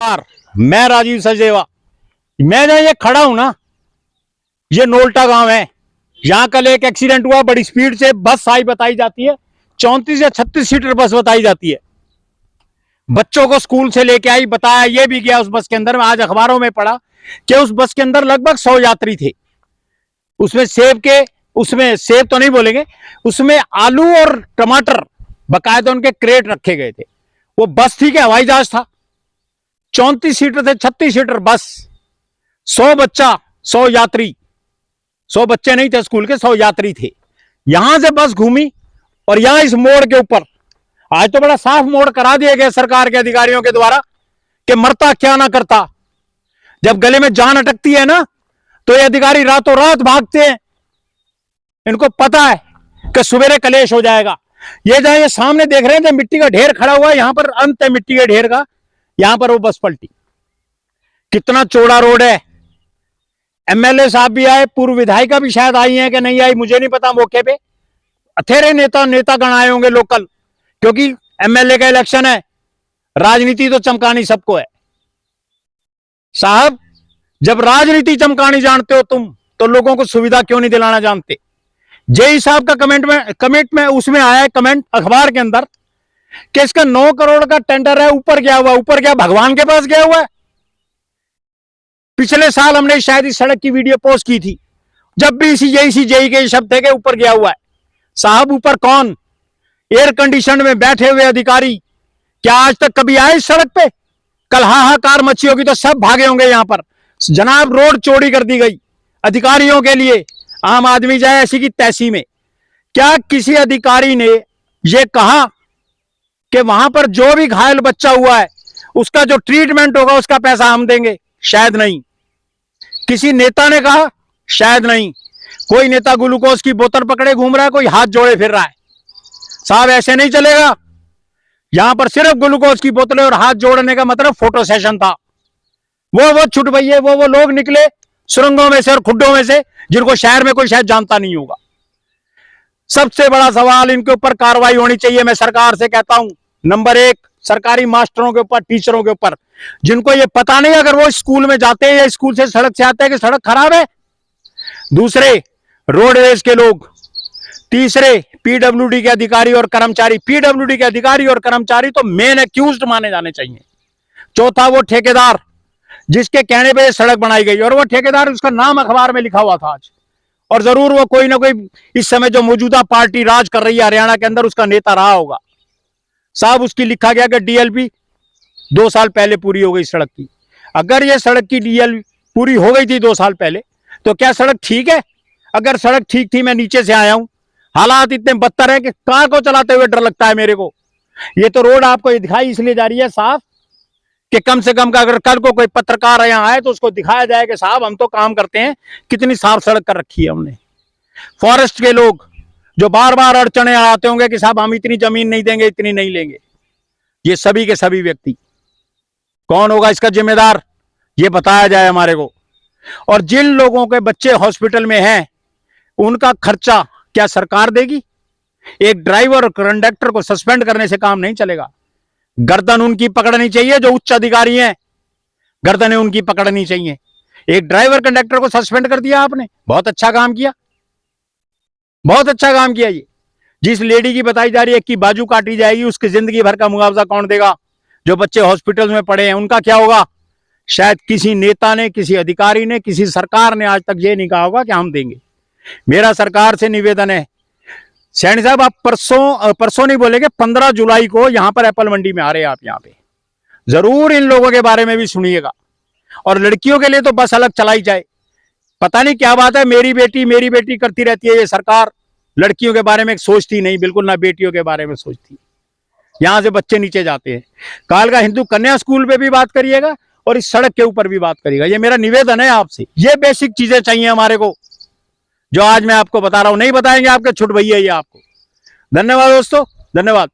नमस्कार, मैं राजीव सचदेवा। मैं जहाँ ये खड़ा हूं ना, ये नोल्टा गांव है। यहाँ कल एक एक्सीडेंट हुआ, बड़ी स्पीड से बस आई बताई जाती है, 34 या 36 सीटर बस बताई जाती है। बच्चों को स्कूल से लेके आई, बताया ये भी गया उस बस के अंदर। में आज अखबारों में पढ़ा कि उस बस के अंदर लगभग 100 यात्री थे। उसमें सेब तो नहीं बोलेंगे, उसमें आलू और टमाटर बकायदा उनके क्रेट रखे गए थे। वो बस थी कि हवाई जहाज था? 34 सीटर थे, 36 सीटर बस, 100 बच्चा, 100 यात्री। 100 बच्चे नहीं थे स्कूल के, 100 यात्री थे। यहां से बस घूमी और यहां इस मोड़ के ऊपर आज तो बड़ा साफ मोड़ करा दिए गए सरकार के अधिकारियों के द्वारा कि मरता क्या ना करता। जब गले में जान अटकती है ना, तो ये अधिकारी रातों रात भागते हैं। इनको पता है कि सवेरे कलेश हो जाएगा। ये जहां ये सामने देख रहे हैं, जब मिट्टी का ढेर खड़ा हुआ है, यहां पर अंत है मिट्टी के ढेर का, यहां पर वो बस पलटी। कितना चौड़ा रोड है। एमएलए साहब भी आए, पूर्व विधायिका भी शायद आई है कि नहीं आई, मुझे नहीं पता। मौके पे अथेरे नेतागण आए होंगे लोकल, क्योंकि एमएलए का इलेक्शन है। राजनीति तो चमकानी सबको है साहब। जब राजनीति चमकानी जानते हो तुम, तो लोगों को सुविधा क्यों नहीं दिलाना जानते? जेई साहब का कमेंट में उसमें आया है, कमेंट अखबार के अंदर, कि इसका 9 करोड़ का टेंडर है, ऊपर गया हुआ। ऊपर क्या भगवान के पास गया हुआ है? पिछले साल हमने शायद इस सड़क की वीडियो पोस्ट की थी, जब भी इसी जेई के शब्द थे कि ऊपर गया हुआ है। साहब ऊपर कौन? एयर कंडीशन में बैठे हुए अधिकारी। क्या आज तक कभी आए इस सड़क पे? कल हाहाकार मची होगी तो सब भागे होंगे यहां पर। जनाब, रोड चौड़ी कर दी गई अधिकारियों के लिए, आम आदमी जाए ऐसी की तैसी में। क्या किसी अधिकारी ने यह कहा कि वहां पर जो भी घायल बच्चा हुआ है उसका जो ट्रीटमेंट होगा उसका पैसा हम देंगे? शायद नहीं। किसी नेता ने कहा? शायद नहीं। कोई नेता ग्लूकोज की बोतल पकड़े घूम रहा है, कोई हाथ जोड़े फिर रहा है। साहब, ऐसे नहीं चलेगा। यहां पर सिर्फ ग्लूकोज की बोतलें और हाथ जोड़ने का मतलब फोटो सेशन था। वो छुट भैये, वो लोग निकले सुरंगों में से और खुड्डों में से, जिनको शहर में कोई शायद जानता नहीं होगा। सबसे बड़ा सवाल, इनके ऊपर कार्रवाई होनी चाहिए। मैं सरकार से कहता हूं, नंबर 1 सरकारी मास्टरों के ऊपर, टीचरों के ऊपर, जिनको ये पता नहीं अगर वो स्कूल में जाते हैं या स्कूल से सड़क से आते हैं कि सड़क खराब है। दूसरे, रोडवेज के लोग। तीसरे, पीडब्ल्यूडी के अधिकारी और कर्मचारी। पीडब्ल्यूडी के अधिकारी और कर्मचारी तो मेन एक्यूज्ड माने जाने चाहिए। चौथा, वो ठेकेदार जिसके कहने पे सड़क बनाई गई, और वो ठेकेदार, उसका नाम अखबार में लिखा हुआ था आज। और जरूर वो कोई ना कोई इस समय जो मौजूदा पार्टी राज कर रही है हरियाणा के अंदर, उसका नेता रहा होगा। साहब, उसकी लिखा गया कि डीएलपी 2 साल पहले पूरी हो गई सड़क की। अगर ये सड़क की डीएल पूरी हो गई थी 2 साल पहले, तो क्या सड़क ठीक है? अगर सड़क ठीक थी, मैं नीचे से आया हूं, हालात इतने बदतर है कि कार को चलाते हुए डर लगता है मेरे को। ये तो रोड आपको दिखाई इसलिए जा रही है साफ कि कम से कम का अगर कल को कोई पत्रकार यहाँ आए तो उसको दिखाया जाए कि साहब हम तो काम करते हैं, कितनी साफ सड़क कर रखी है हमने। फॉरेस्ट के लोग जो बार बार अड़चने आते होंगे कि साहब हम इतनी जमीन नहीं देंगे, इतनी नहीं लेंगे, ये सभी के सभी व्यक्ति, कौन होगा इसका जिम्मेदार? ये बताया जाए हमारे को। और जिन लोगों के बच्चे हॉस्पिटल में हैं, उनका खर्चा क्या सरकार देगी? एक ड्राइवर और कंडक्टर को सस्पेंड करने से काम नहीं चलेगा। गर्दन उनकी पकड़नी चाहिए, जो उच्च अधिकारी हैं, गर्दनें उनकी पकड़नी चाहिए। एक ड्राइवर कंडक्टर को सस्पेंड कर दिया आपने, बहुत अच्छा काम किया, बहुत अच्छा काम किया। ये जिस लेडी की बताई जा रही है कि बाजू काटी जाएगी, उसकी जिंदगी भर का मुआवजा कौन देगा? जो बच्चे हॉस्पिटल में पड़े हैं उनका क्या होगा? शायद किसी नेता ने, किसी अधिकारी ने, किसी सरकार ने आज तक ये नहीं कहा होगा कि हम देंगे। मेरा सरकार से निवेदन है, सैनी साहब, आप परसों नहीं बोलेंगे, 15 जुलाई को यहां पर एप्पल मंडी में आ रहे हैं आप, यहां पे जरूर इन लोगों के बारे में भी सुनिएगा। और लड़कियों के लिए तो बस अलग चलाई जाए। पता नहीं क्या बात है, मेरी बेटी करती रहती है ये सरकार। लड़कियों के बारे में सोचती नहीं बिल्कुल, ना बेटियों के बारे में सोचती। यहां से बच्चे नीचे जाते हैं। काल का हिंदू कन्या स्कूल पे भी बात करिएगा और इस सड़क के ऊपर भी बात करिएगा। ये मेरा निवेदन है आपसे। ये बेसिक चीजें चाहिए हमारे को, जो आज मैं आपको बता रहा हूं। नहीं बताएंगे आपके छुट भैया ये आपको। धन्यवाद दोस्तों, धन्यवाद।